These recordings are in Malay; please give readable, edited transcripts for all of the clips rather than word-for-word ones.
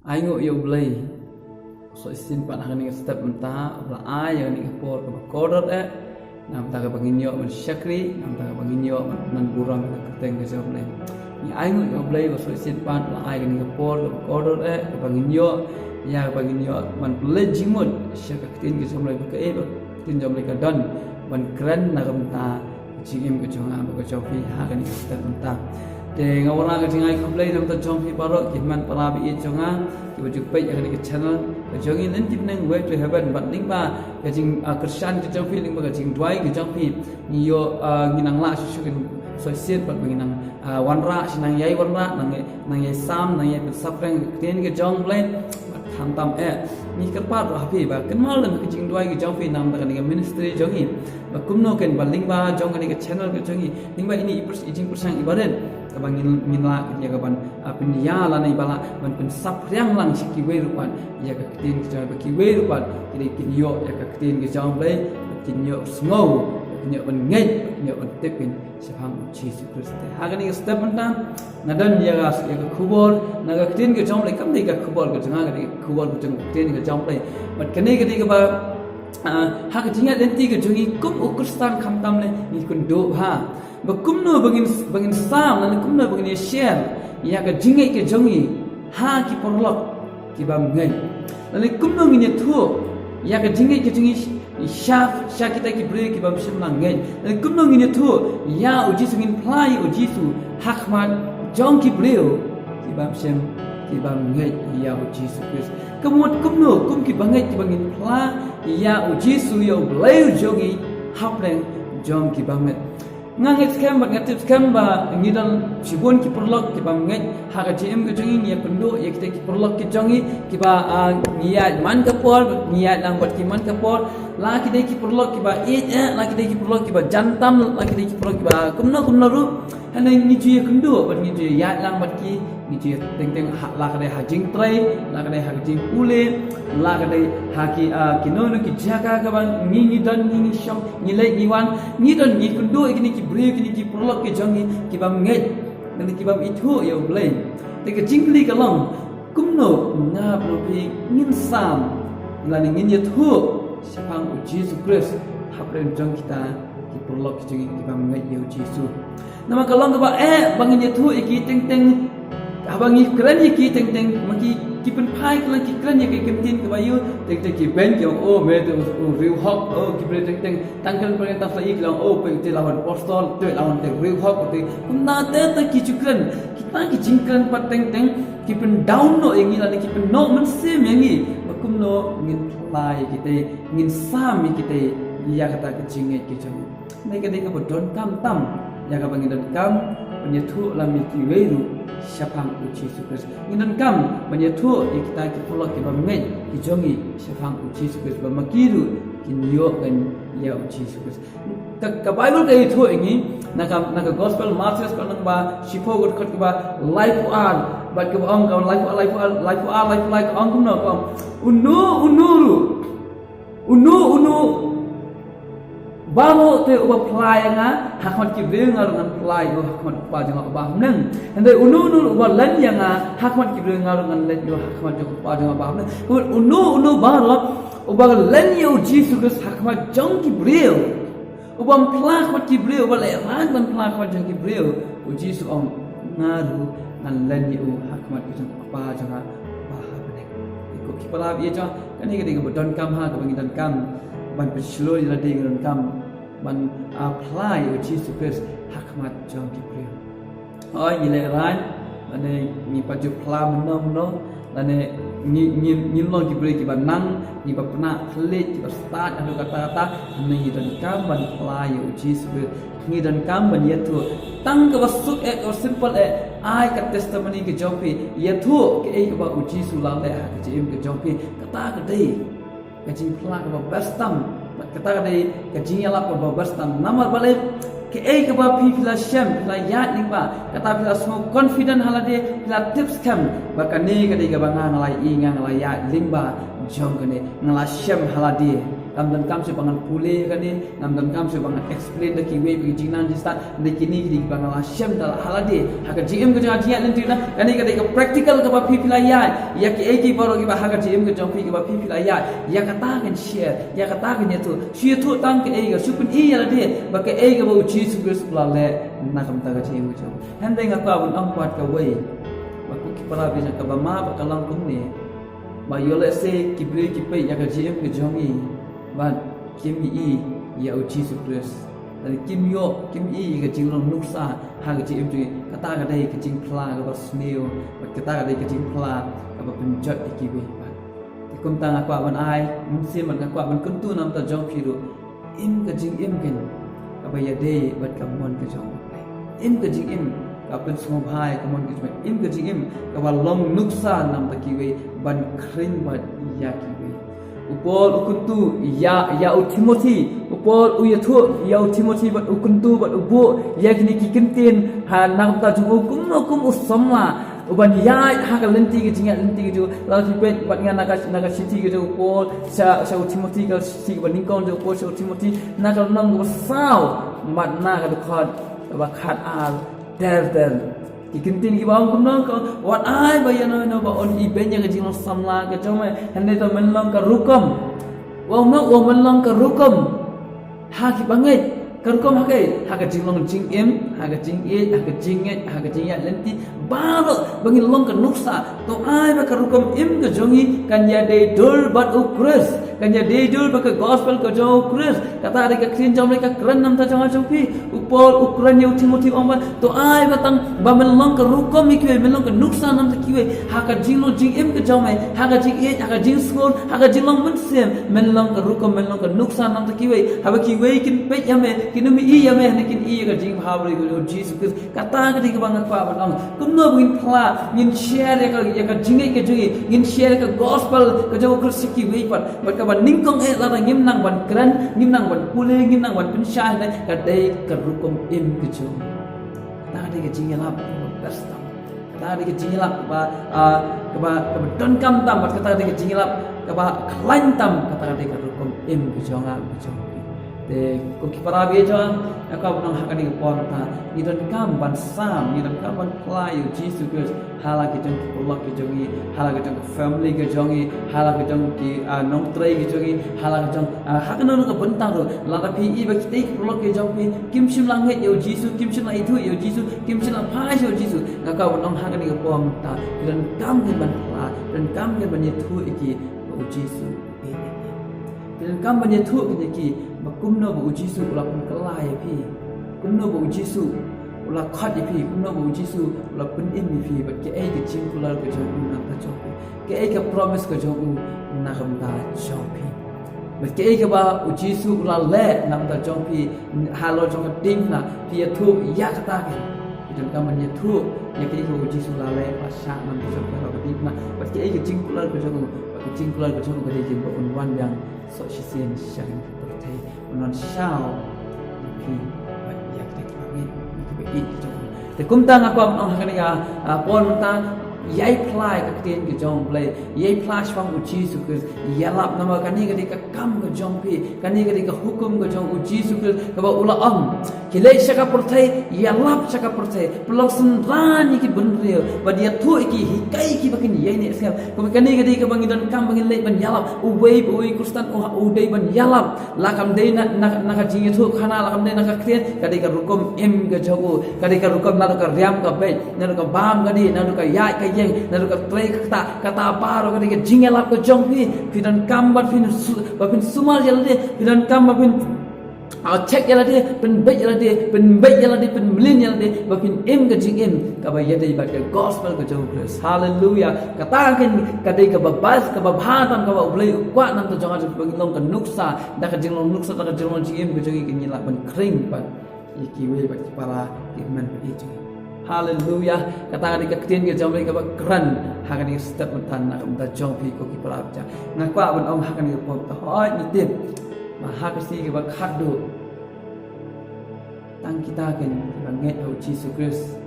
Aingo yo blay so isin pan hangani step menta bla ay yang ni por ko korot nam ta ka banginyo man syakri nam ta ka banginyo man burang ka keteng ke job ni aingo yo blay so isin pan bla ay yang ni por ko korot ka banginyo ya banginyo man play jimut syaka ketin ke job ka tin job ka don man kran na kamta jingim ke jonga ko job hangani step menta de ngawara ka jingai komplay nam ta jong hi baro kitman parabi e jonga ki baju pe yang ke channel ka jongi nen tip neng way to heaven but ning ba ka jing kristan ke jong feeling ba ka jing dwai ke jong pi ni yo nginang la su kin so set ba nginang wanra sinang yai wanra nang yai sam nang yai suffering ten ke jong blend tham tam ni kerpat ro hapi ba kenmal lam ke jing dwai ke jong pi nam ba ka ministry jongi ba kumno ken ba ling ba jong ka ke channel ke jongi ning ba ini ijing persang ibadat kabang minla ya kaban apin ya la nei bala ban pun sap riang lang siki we rupan ya ka tin ke jang ki we rupan kini kin yo ya ka tin ke jang ble kin yo smau kin yo ban ngai kin yo ban tepin saham Jesus Christ ha gani step ban nadan ya ga ya ka khubor na ka tin ke jang ble kam dei ka khubor ke jang ga khubor ke jang tin ke jang ble bat kene ke ba ha ka tinga den ti ke jongi kum ukristan kham tam le ni kun do ha bakumno bangin sam na kumno bangin share ya ka jingai ke jongi ha ki porlok ki bam ngai na kumno ngine thu ya ka jingai ke jongi sha kita ki bre ki bam shim lang ngai na kumno ngine thu ya uji sungin plai uji su hakman jong ki bre ki bam shim ki bam ngai ya uji su kris kamot kumno kum ki bangai ki bangin pla ya uji su yo ble jogi hapreng jong ki bam ngang scam ba ngatip scam ba ngidal sibon ki perlok ki ba ngai ha ka gm ke jongi ni pendo ye kita ki perlok ki jongi ki ba niat man ka por niat lang bat ki man ka por la ki de ki perlok ki ba la ki de ki perlok ki ba jantam la ki de ki perlok ki ba kumno ru hana ni ju ye kendo ba ni ju ya lang bat ki ni ju teng la ka de ha jing trai la ka de ha jing ule la ka de ha ki kinono ki jaga ka ba ni dan ni sham ni lai ni wan ni dan ni kendo ikini ki bre kini ki perlok ki jongi ki ba ngai dan ki ba itu yo blai te ka jingli ka long kumno nga pro pi ngin sam la ni ngin ye thu sapang Jesus Christ hapren jong kita ki perlok ki jongi ki ba ngai yo Jesus nama kalong ka ba bangin ye thu iki teng abang ni keren ye ki teng maki ki pen pai klan ki keren ye ki kemtin ka ba yo teng ki ben ki me te riu hok ki bre teng tangkan pen ta sai klan pe te lawan apostol te lawan te riu hok te na te ki chukren kita ki jingkan pat teng ki pen down no engi la ki pen no man se mengi bakum no ngin plai ki te ngin sam ki te ya kata ki jinge ki jong ne ka de ka bodon tam ya ka bangin kam penyethu lam ki weru syapang uci sukres nginan kam penyethu kita ki pulak ki bamngai ki jongi syapang uci sukres bamakiru ki niyo kan ya uci sukres ka bible ka itu ingi naka gospel marches kan ba shipo got khat ba life ar ba ka ong ka life ar ong kum no kam unu balo te uba play nga hakmat ki bre nga ngan play yo hakmat pa jang ba nang ande unu uba lan yang hakmat ki bre nga ngan lan yo hakmat jang pa jang ba nang unu balo uba lan yo Jesus Christ hakmat jang ki bre uba play hakmat ki bre uba le ran ban play hakmat jang ki bre u Jesus om ngaru ngan lan yo hakmat jang pa jang ba nang ko ki pala bi ja kan ni ke don kam ha ka bangidan kam ban peslo ila dengan kam ban apply Jesus Christ hakmat jong ki bre ni le ran ane ni paju plam no ane ni lo ki bre ki ban nang ni ba pna khle ki ba start anu kata ni dan kam ban apply Jesus Christ ni dan kam ban yetu tang ka basuk or simple ai ka testimony ki jongpi yetu ke ba Jesus la le ha ki im ki jongpi kata ka dei kajing pelak ke bastam kata kadai kajing yalap ke bastam nama balik ke ke ba pila syam pila yat ni ba kata pila semua confident halade pila tips kam bakane kadai ke bangang ngalai ingang ngalai yat limba jong kene ngalai syam halade ngam dan kam sebangan pule kan ni ngam dan kam sebangan explain dah kiwe bagi jinan di start de kini di bangala syam dal halade haka GM ke jangan jian lentina kan ni ka practical ke ba pipila ya ki eki baro ki ba haka GM ke jong pi ke ba pipila ya kata kan share ya kata kan tu shi tu tang ke ega supun ya la de ba ke ega ba uchi su gus la le na kam ta ka GM ke jong hande ngak ba bun ang kwat ka wei ba ku ki para bi ka ba ma ba kalang kum ni ba yole se ki bre ki pe ya ka GM ke jong i ba kim i ya uchi su gus dari kim i ke jing long nuksa ha ke GM tu kata ka dai ke jing pla ka ba snail ba kata ka dai ke jing pla ka ba penjat ki we kum tang akwa ban ai musim ban akwa ban kuntu nam ta jong phiru im ka jing im ken ka ba ya de bat ka mon ka jong im ka jing im ka pen smo bhai ka mon ka jong im ka jing im ka ba long nuksa nam ta ki we ban khrin bat ya ki we upol ukuntu ya Timothy upol uyathu ya Timothy bat ukuntu bat ubu ya kini ki kentin ha nam ta jong kum usamma uban ya haka lenti ke jingat lenti ke jo la tipet bat ngan naga city ke jo pol sa Timothy ke city ke ningkong jo pol sa Timothy naga nang ke sao mat naga de khot ba khat al der ki kintin ki bang kunang ko wat ai ba ya no ba on I ben ya ke jing samla ke jo me hande to men long ka rukam wa men long ka rukam ha ki bangai kerkom haka jinglong jing im haka jing e haka jing ya lenti baru bagi long ke nuksa to ai ba kerukom im ke jongi kan ya de dul bat ukres kan ya de dul ba ke gospel ke jong ukres kata ada ke krin jom mereka keren nam ta jong ajopi upol ukran ya Timothy omba to ai ba tang ba men long ke rukom ikwe men long ke nuksa nam ta kiwe haka jinglong jing im ke jong haka jing e haka jing skol haka jinglong munsem men long ke rukom men long ke nuksa nam ta kiwe haba kiwe kin pe ya me kinu mi iya me nekin iya ka jing habri ko Jesus Christ kata ka di ka bang pa ba kumno buin pla ngin share ya ka jingai ka jingi ngin share ka gospel ka jo Christ ki we pat ba ka ban ningkong e la ngim nang ban kran ngim nang ban pule ngim nang ban pinsha ne ka dai ka rukom im ka jo ta de ka jingi la pasta ta de ka jingi la ba don kam tam ba kata de ka jingi la ka ba klain tam kata de ka rukom im ka jo nga ka jo de ko ki para be jang ka nang hakani pon ta ni don kam ban sam ni don kam ban play Jesus Christ hala ki jong ki Allah ki jongi hala ki jong family ki jongi hala ki jong ki nong trai ki jongi hala ki jong hakana no ka bantang ro la ta phi I ba ki take Allah ki jong pi kim sim lang he yo Jesus kim sim lai thu yo Jesus kim sim lang phai yo Jesus ka nang hakani pon ta don kam ki ban pla don kam ki ban ye thu ki o Jesus dan kam ban ye thu ki kumno bu Jisu ula pun kelai pi kumno bu Jisu ula khat pi kumno bu Jisu ula pun in pi bat ke ai ke jing kula ke jong na ta jong ke ai ke promise ke jong na kam ta jong pi bat ke ai ke ba Jisu ula le nam ta jong pi halo jong ding na pi thu ya kata ke dan kam ban ye thu ya ke ko Jisu ula le pa sha nam ta jong ka ding na bat ke ai ke jing kula ke jong ke jing kula ke jong ke jing ba un wan yang so shi sien shang non sao thì vậy ya kita kawin kita bagi kita te kum tang apa on hakani pon ta yai plai ka tien ke jong play yai flash fang uchi su ke yalap nama kani ka kam ke jong pi kani ka hukum ke jong uchi su ke ba ula am kilai shaka porthai yalap shaka porthai pelaksan rani ki benrio ba dia thu ki hikai ki bakin yai ne sekam ko kani ka bangi don kam bangi le ban yalap uwei kustan u dei ban yalap la kam dei na ka jingi thu khana la kam dei na ka krien kadi ka rukum em ke jogo kadi ka rukum na ka riam ka be na ka bam kadi na ka yai ka yang na ka trei kata paro kadi ka jingelap ka jong pi pidan kam bat pin sumal jalde pidan kam bat pin check yala de pen bet yala de pen melin yala de bapin em ka jing em ka ba yade ba ka gospel ka jong Christ hallelujah kata kan kadai ka babas ka babhatam ka ba ulai kwa nam to jonga jong long ka nuksa da ka jing long nuksa da ka jing long jing em ka jong ki nyila ban kring pa iki we ba para iman pa itu hallelujah kata kan ka tin ka jong ka ba kran ha kan step tan na ka jong pi ko ki para ja ngakwa ban ong ha kan ka pom ta hoi ni tip mahakasi ke bak khadu tang kita kan banget au Jesus Christ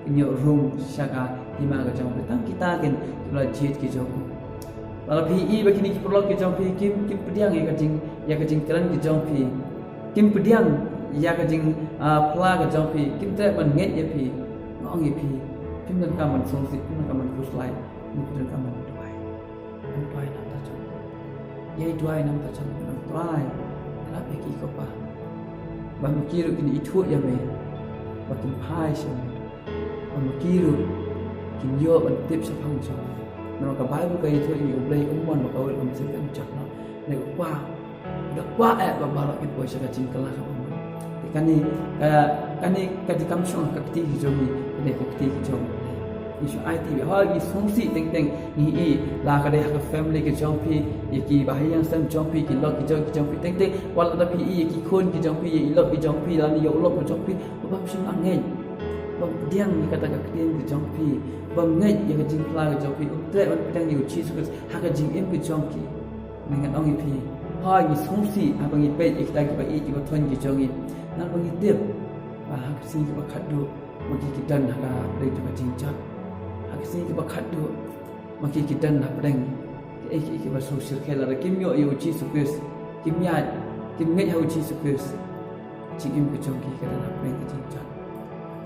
inyo room shaka hima ka jong tang kita kan la jit ki jong la pi I bakini ki prolog ki jong pi kim pediang ka jing ya ka jing kran ki jong phi kim pdiang ya ka jing pla ka jong phi kim te man nget ye phi ngong ye phi kim nan ka man song si kim nan ka man kus lai ni pdan ka man tuai nam ta chong ye tuai nam ta chong nam tuai la pe ki ko pa ba mu ki ru ki thu ya me ba kim phai sha ba mu ki ru kin yo ban tip sa phang chong nó cả bài cái thôi nhiều play cũng muốn mà câu làm gì cũng chặt nó này udah qua và balok itu boleh saya cingkal lah kamu. Kani kadi kamu song kakti hijomi, kadi kakti hijom. Isu IT bahagi songsi teng ni la kadi hak family ke jompi, yaki bahayang sam jompi ki lok ki jompi teng wala da pi yaki khon ki jompi ye lok ki jompi la ni yo lok ki jompi, bam sing angin. Bam diang ni kata kakti ki jompi, bam ngai ye ka jingkla ki jompi, utre ban pedang ni uchi suka hak jing em ki jompi. Dengan orang itu, hai ni songsi, abang itu pet kita kita kita tuan kita jongi, nak abang itu dia, hak sini kita kadu, maki kita nak apa itu kita cincang, hak sini kita kadu, maki kita nak pedang, kita sosial kelar, kimyo yo uji sukses, kimya yo uji sukses, cingim kita jongi kita nak pedang kita cincang,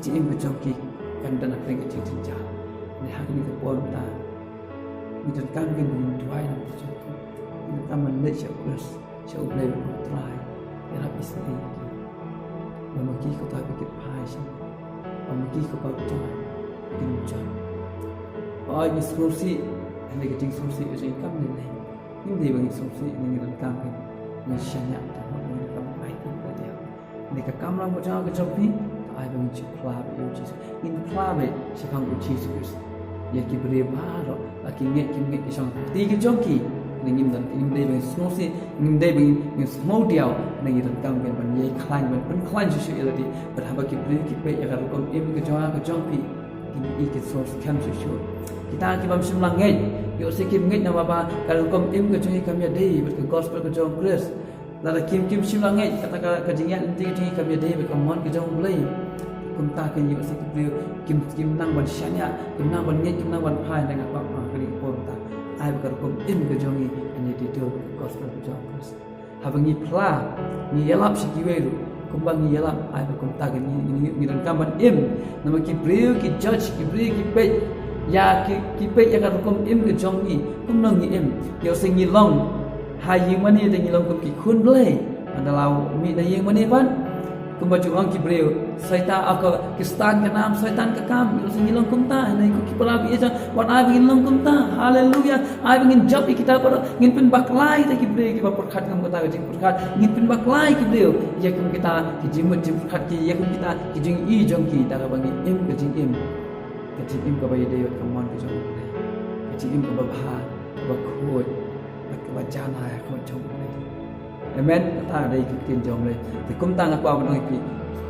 cingim kita jongi kita nak pedang kita cincang, ni hak ni kita pun tak, kita kan kita tuai nak cincang. Kita meneliti syukur boleh bertrai, kerap istri. Bagi kita pikir passion, bagi kita berjalan, berjalan. Oh, ini solusi, ini keting solusi itu kamu nilai. Ini bagi solusi ini dengan kamu, ini syanyak dan ini kamu baik dia. Ini kamu lang berjalan ke jompi, I bagi ciplah uji. Ini ciplah sekarang uji sukses. Ya kibri baru, lagi nget isang tiga jomki. Nim dan nim day bang snosi nim day bang small diaw na ngi tan kan ban ye khlain ban khlain su elati but haba ki bri ki pe ya ko em ke jawa ko jompi ki ki source kam su kita ki bam simlang ngai yo se kim ngai na baba kal ko em ke joi kam ya day but gospel ko jom grace la kim simlang ngai kata ka jingyan ti kam ya day but mon ke jom blai kum ta ke yo se ki bri kim nang ban shanya kim nang ban ngai kim nang ban phai na ka pa ka ni pon ta ai berkum im ke jongi ani itu gospel ke jongkos habang ni pla ni yalap sikiweru kumbang ni yalap ai berkum tag ni dan kamban im nama ki breu ki judge ki breu ki pe ya ki pe ya berkum im ke jongi kumnang ni im yo sing ni long ha ying mani de ni long kum ki khun blai adalau mi da ying mani ban kumbaju ang ki breu saita ako kistan ke nam saitan ke kam yo sing ni long kum ta nai ko ki pala bi ja wan ai begin long kum ta haleluya ai begin job kita ko ngin pin baklai ta ki breu ki ba perkhat kam kata jing perkhat ngin pin baklai ki breu ya kum kita ki jimut jim perkhat ki ya kum kita ki jing i jong ki ta ka bangi im ke jing im ka ba ye de kam mon ke jong ke jing im ka ba bha ba khot ba jana ya ko jong amen ta đây cái tiền jom đây thì cũng ta ngak qua bên cái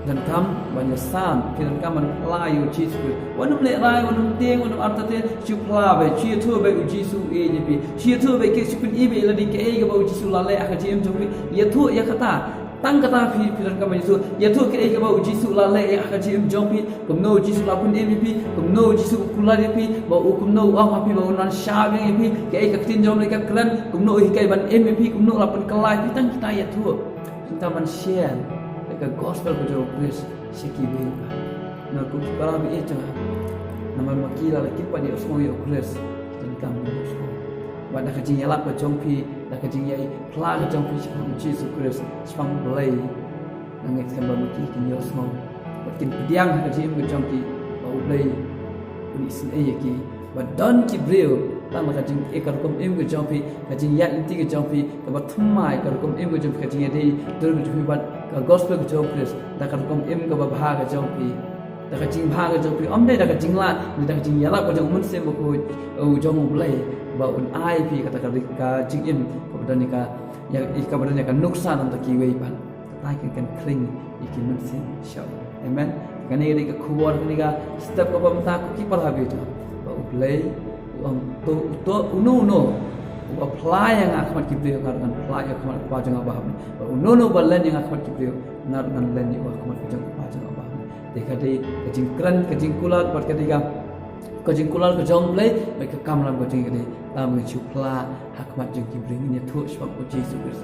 dan kam banyak sam kiran kam man layu Jesus wanum le lai wanum tieng wanum artate chupla be chi thu be Jesus e ni bi chi thu be ke chupin e be ladi ke e ga ba Jesus la le aka jem jom ya thu ya kata tang kata phi kiran kam Jesus ya thu ke e ga ba Jesus la le aka jem jom pi kum no Jesus la pun e bi kum no Jesus kula de pi ba kum no wa ma pi ba nan sha be pi ke e ka tin jom le ka klan kum no hi kai ban e pi kum no la pun kalai pi tang kita ya thu kita man share ke gospel ko jo please siki be na ku para bi eta nama makila la kipa di osmo yo please dan kam osmo ba da kajing yala ko jongpi da kajing yai pla ko jongpi sikam Jesus Christ spang blai nang ek kamba maki kin yo osmo ba kin pediang kajing ko jongpi ba blai ni sin e yaki ba don ki breu tama kajing ekar kom em ko jongpi kajing ya inti ko jongpi ka ba thumai kar kom em ko jongpi kajing yai dur ko jongpi ba ka gospel ko jongpi da kar kom em ko ba bha ka jongpi da kajing bha ka jongpi om dai da kajing la ni da kajing yala ko jong mun se mo ko jong blai ba un ai pi kata ka jing im ko ba ni ka ya ka ba ni ka nuksan on ta ki wei ban ta kan kling ikin mun se show amen kani ri ka khuwar ni ka step ko ba ta ko ki par ha bi to ba blai to uno apply yang akan kita kan apply yang akan apa jangan apa no balan yang akan kita nar dengan len yang akan kita apa jangan apa dekha dei kajing kran kajing kulat pat ketika kajing kulat ke jong play mereka kamlam kajing ke tam ke chupla hakmat jeng ki bring ni thu sebab Jesus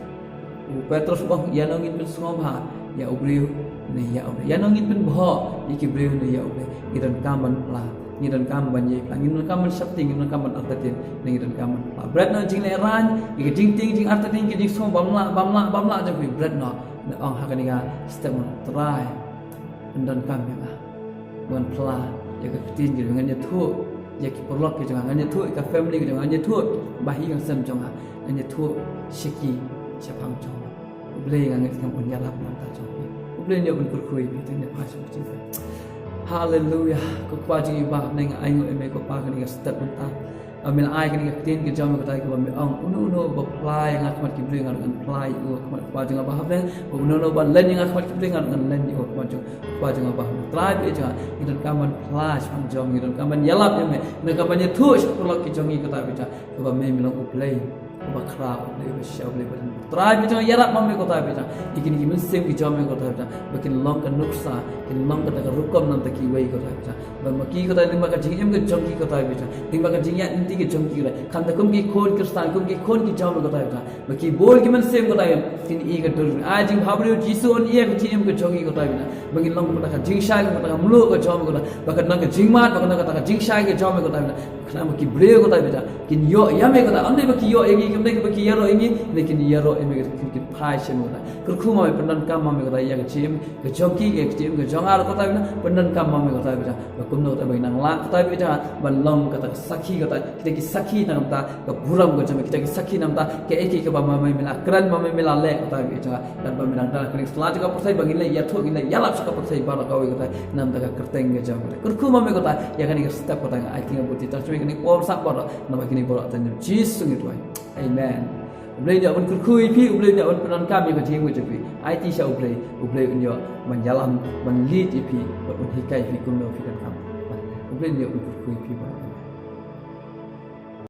Petrus bang ya nongin pen sngomha ya ubliu ne ya ubliu ya nongin pen bho iki bliu ne ya ubliu idan kaman la ngidan kaman ye la ngidan kaman sakti ngidan kaman artatin ne ngidan kaman la bread no jing le ran iki jing ting jing artatin ki jing som bamla ja bi bread no ne ong hakaniga step try ndan kam ya bukan pela ya ketin gitu dengan nyetu ya ki perlok ki jangan nyetu ka family ki jangan nyetu bahi yang sem jangan nyetu shiki siapang jong boleh ngang ngam pun yalap nam ta jong boleh nyo pun kurkui bi teng ne pas ci hallelujah ko pa ji ba neng ai ngo eme ko pa kan step ta amil ai kan ketin ki jong ko ta ko mi ong uno ba plai ngak mat ki boleh ngan plai u ko pa jong ba ha uno ba len ngak mat ki boleh ngan len u ko jong pa jong ba try bi jong idan kaman flash pang jong idan kaman yalap eme ne kaman ye thu ko ki jong ko ta bi ta ko ba me mi lo ko play bakra le besha le ben try bi jong yarap mamme ko ta bi ta ikin ki sem ki jong ko ta bi ta bakin long ka nuksa kin long ka ta rukom nam ta ki wei ko ta bi ta ba ma ki ko ta lim ka jing em ko jong ki ko ta bi ta lim ka jing ya inti ki jong ki le kan ta kum ki khon kristan kum ki khon ki jong ko ta bi ta ba ki bol ki man sem ko ta kin i ka dur a jing bhabru jisu on ye ki em ko jong ki ko ta bi ta bakin long ko ta jing sha ko ta mlu ko jong ko ta ba ka nang ka jing ma ba ka ta jing sha ki jong ko ta bi ta kana ma ki bre ko ta bi ta kin yo ya me ko ta ande ba ki yo e ki ke baki yaro ini lekin yaro eme ke phai chemo da kurkhu ma pendan kam ma me ko ya ke chim ke joki ke chim ke jongar ko ta na pendan kam ma me ko ta bi ta kum no ta bai nang la ko ta bi ta ban long ka ta sakhi ko ta kita ki sakhi nam ta ka buram ko chame kita ki sakhi nam ta ke eki ke ba ma me mila kran ma me mila le ko ta bi ta dan ba minang ta klik slaj ka persai bagi le ya tho gile ya lap ka persai ba ka ko ta nam ta ka kerteng ke jam kurkhu ma me ko ta ya kan ke step ko ta I think buti ta chme ni ko sak ba na ba kini bo ta Jesus ngi tuai amen ublay nya un kurkhui phi ublay nya un penan kam ye ka jing wi phi IT sha ublay unyo man yalam man lead phi un hikai phi kum no phi kan kam ublay nya un kurkhui phi ba